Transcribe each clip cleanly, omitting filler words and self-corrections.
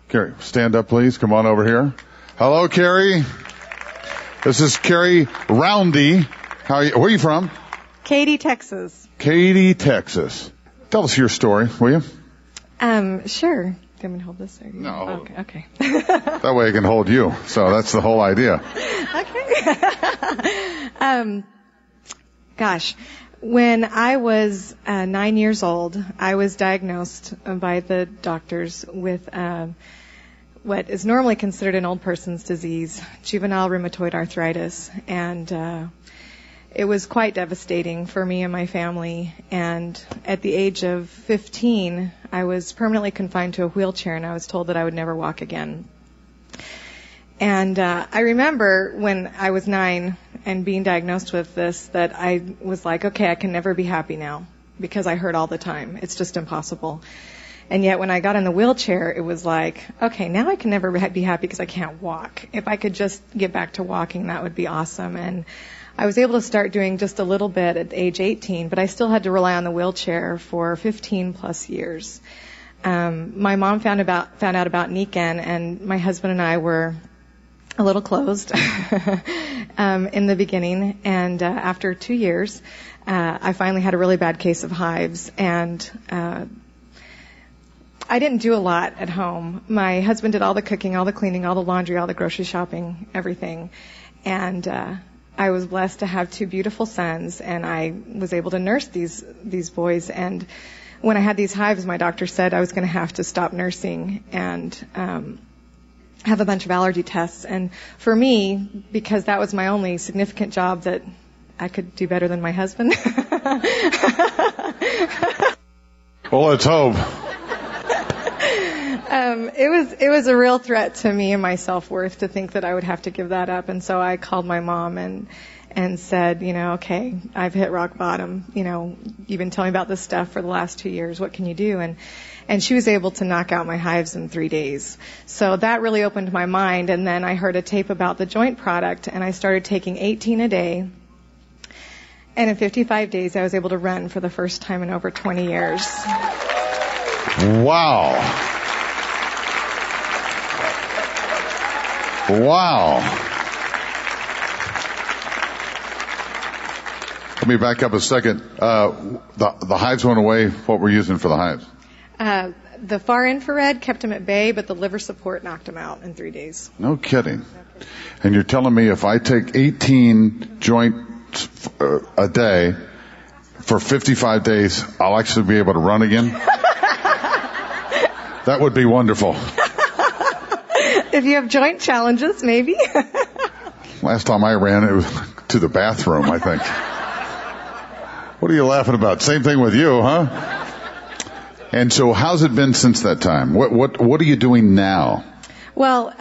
Carrie, stand up, please. Come on over here. Hello, Carrie. This is Carrie Roundy. Where are you from? Katy, Texas. Katy, Texas. Tell us your story, will you? Sure. Do you want me to hold this? Or No. Okay. That way I can hold you. So that's the whole idea. Okay. Gosh. When I was 9 years old, I was diagnosed by the doctors with what is normally considered an old person's disease, juvenile rheumatoid arthritis. And it was quite devastating for me and my family. And at the age of 15, I was permanently confined to a wheelchair, and I was told that I would never walk again. And I remember when I was 9 and being diagnosed with this, that I was like, okay, I can never be happy now because I hurt all the time. It's just impossible. And yet when I got in the wheelchair, it was like, okay, now I can never be happy because I can't walk. If I could just get back to walking, that would be awesome. And I was able to start doing just a little bit at age 18, but I still had to rely on the wheelchair for 15 plus years. My mom found out about Nikken, and my husband and I were a little closed in the beginning, and after 2 years, I finally had a really bad case of hives, and I didn't do a lot at home. My husband did all the cooking, all the cleaning, all the laundry, all the grocery shopping, everything, and I was blessed to have 2 beautiful sons, and I was able to nurse these boys. And when I had these hives, my doctor said I was going to have to stop nursing and have a bunch of allergy tests. And for me, because that was my only significant job that I could do better than my husband. Well, let's hope. It was a real threat to me and my self-worth to think that I would have to give that up. And so I called my mom and said, okay, I've hit rock bottom. You've been telling me about this stuff for the last 2 years. What can you do? And she was able to knock out my hives in 3 days. So that really opened my mind. And then I heard a tape about the joint product, and I started taking 18 a day. And in 55 days, I was able to run for the first time in over 20 years. Wow. Let me back up a second. The hives went away. What were you using for the hives? The far infrared kept them at bay, but the liver support knocked them out in 3 days. No kidding. And you're telling me if I take 18 joints a day for 55 days, I'll actually be able to run again? That would be wonderful. If you have joint challenges, maybe. Last time I ran, it was to the bathroom, I think. What are you laughing about? Same thing with you, huh? And so how's it been since that time? What are you doing now? Well,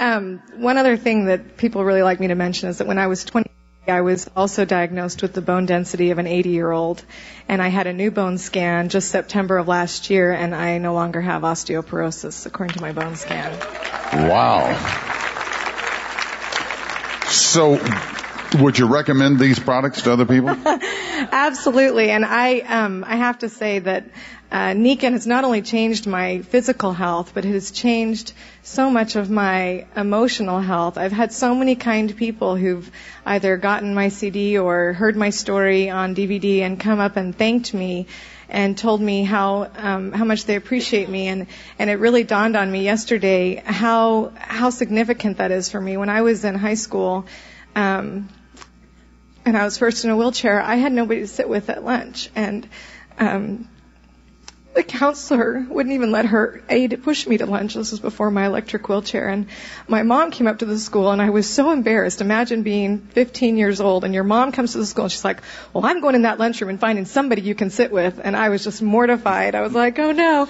one other thing that people really like me to mention is that when I was 20, I was also diagnosed with the bone density of an 80-year-old, and I had a new bone scan just September of last year, and I no longer have osteoporosis, according to my bone scan. Wow. So, would you recommend these products to other people? Absolutely, and I have to say that Nikken has not only changed my physical health, but it has changed so much of my emotional health. I've had so many kind people who've either gotten my CD or heard my story on DVD and come up and thanked me and told me how much they appreciate me. And it really dawned on me yesterday how significant that is for me. When I was in high school, and I was first in a wheelchair, I had nobody to sit with at lunch. And the counselor wouldn't even let her aide push me to lunch. This was before my electric wheelchair. And my mom came up to the school, and I was so embarrassed. Imagine being 15 years old, and your mom comes to the school, and she's like, well, I'm going in that lunchroom and finding somebody you can sit with. And I was just mortified. I was like, oh, no.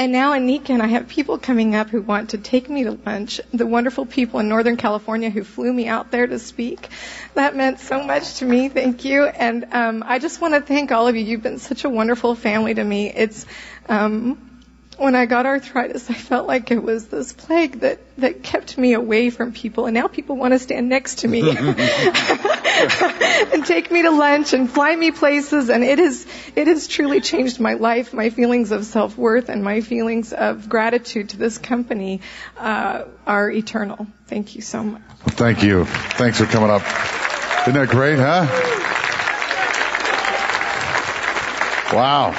And now in Nikken, I have people coming up who want to take me to lunch. The wonderful people in Northern California who flew me out there to speak. That meant so much to me. Thank you. And I just want to thank all of you. You've been such a wonderful family to me. when I got arthritis, I felt like it was this plague that kept me away from people, and now people want to stand next to me and take me to lunch and fly me places, and it has truly changed my life. My feelings of self-worth and my feelings of gratitude to this company are eternal. Thank you so much. Thank you. Thanks for coming up. Isn't that great, huh? Wow.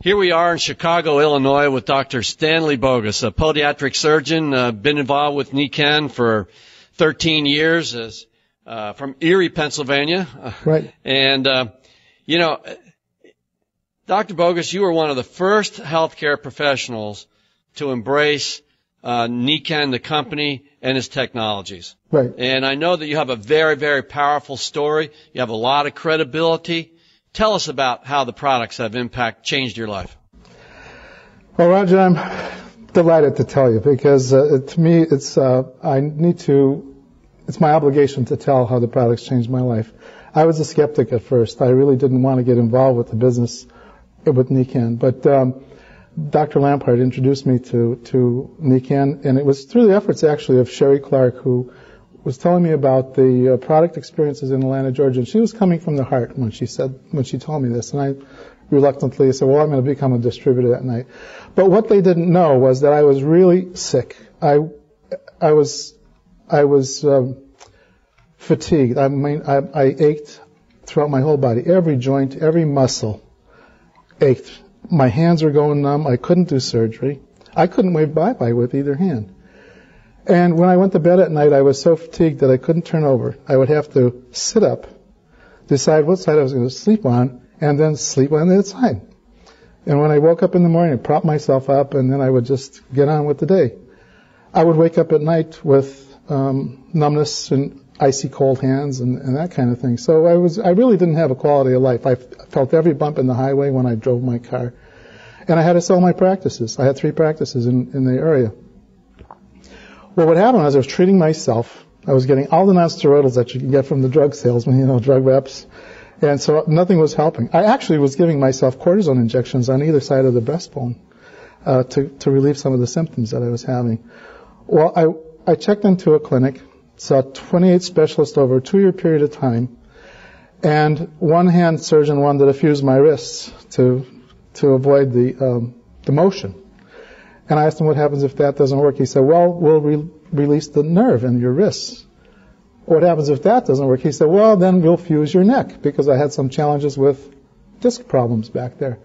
Here we are in Chicago, Illinois, with Dr. Stanley Bogus, a podiatric surgeon, been involved with Nikken for 13 years, from Erie, Pennsylvania. Right. And, Dr. Bogus, you were one of the first healthcare professionals to embrace Nikken, the company, and its technologies. Right. And I know that you have a very, very powerful story. You have a lot of credibility. Tell us about how the products have changed your life. Well, Roger, I'm delighted to tell you because to me, it's my obligation to tell how the products changed my life. I was a skeptic at first. I really didn't want to get involved with the business with Nikken, but Dr. Lampard introduced me to Nikken, and it was through the efforts actually of Sherry Clark, who was telling me about the product experiences in Atlanta, Georgia, and she was coming from the heart when she told me this, and I reluctantly said, well, I'm going to become a distributor that night. But what they didn't know was that I was really sick. I was fatigued. I ached throughout my whole body. Every joint, every muscle ached. My hands were going numb. I couldn't do surgery. I couldn't wave bye-bye with either hand. And when I went to bed at night, I was so fatigued that I couldn't turn over. I would have to sit up, decide what side I was going to sleep on, and then sleep on the other side. And when I woke up in the morning, I'd prop myself up, and then I would just get on with the day. I would wake up at night with numbness and icy cold hands and that kind of thing. So I really didn't have a quality of life. I felt every bump in the highway when I drove my car. And I had to sell my practices. I had 3 practices in the area. Well, what happened was I was treating myself. I was getting all the non-steroidals that you can get from the drug salesman, drug reps. And so nothing was helping. I actually was giving myself cortisone injections on either side of the breastbone to relieve some of the symptoms that I was having. Well, I checked into a clinic, saw 28 specialists over a 2-year period of time, and one hand surgeon wanted to fuse my wrists to avoid the motion. And I asked him what happens if that doesn't work. He said, well, we'll release the nerve in your wrists. What happens if that doesn't work? He said, well, then we'll fuse your neck, because I had some challenges with disc problems back there.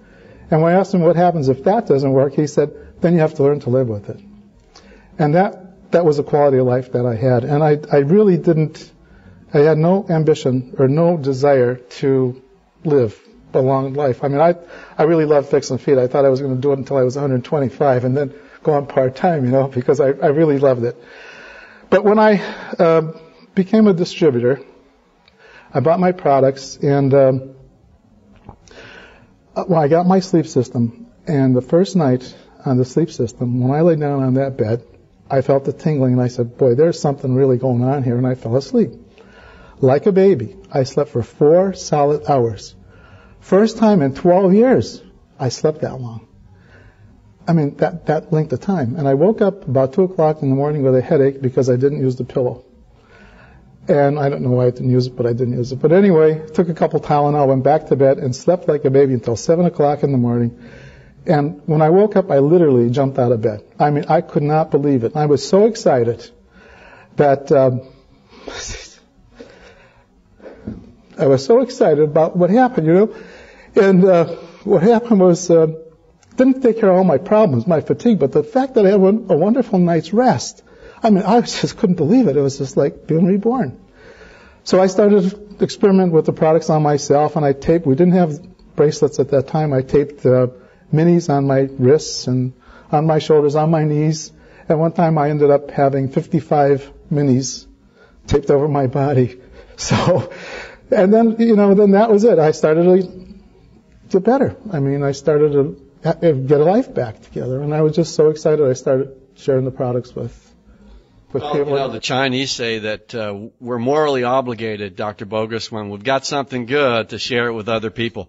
And when I asked him what happens if that doesn't work, he said, then you have to learn to live with it. And that was a quality of life that I had. And I really I had no ambition or no desire to live a long life. I mean, I really loved fixing feet. I thought I was going to do it until I was 125 and then go on part-time, because I really loved it. But when I became a distributor, I bought my products, and I got my sleep system. And the first night on the sleep system, when I lay down on that bed, I felt the tingling, and I said, boy, there's something really going on here, and I fell asleep. Like a baby, I slept for 4 solid hours. First time in 12 years I slept that long. I mean, that length of time. And I woke up about 2 o'clock in the morning with a headache because I didn't use the pillow. And I don't know why I didn't use it, but I didn't use it. But anyway, took a couple Tylenol, went back to bed, and slept like a baby until 7 o'clock in the morning. And when I woke up, I literally jumped out of bed. I mean, I could not believe it. I was so excited that I was so excited about what happened, And what happened was, didn't take care of all my problems, my fatigue, but the fact that I had a wonderful night's rest. I mean, I just couldn't believe it. It was just like being reborn. So I started to experiment with the products on myself, and I taped. We didn't have bracelets at that time. I taped minis on my wrists and on my shoulders, on my knees. At one time, I ended up having 55 minis taped over my body. So, and then, then that was it. I started to get better. I mean, I started to get a life back together, and I was just so excited. I started sharing the products with with Well, people. you know, the Chinese say that we're morally obligated, Dr. Bogus, when we've got something good to share it with other people.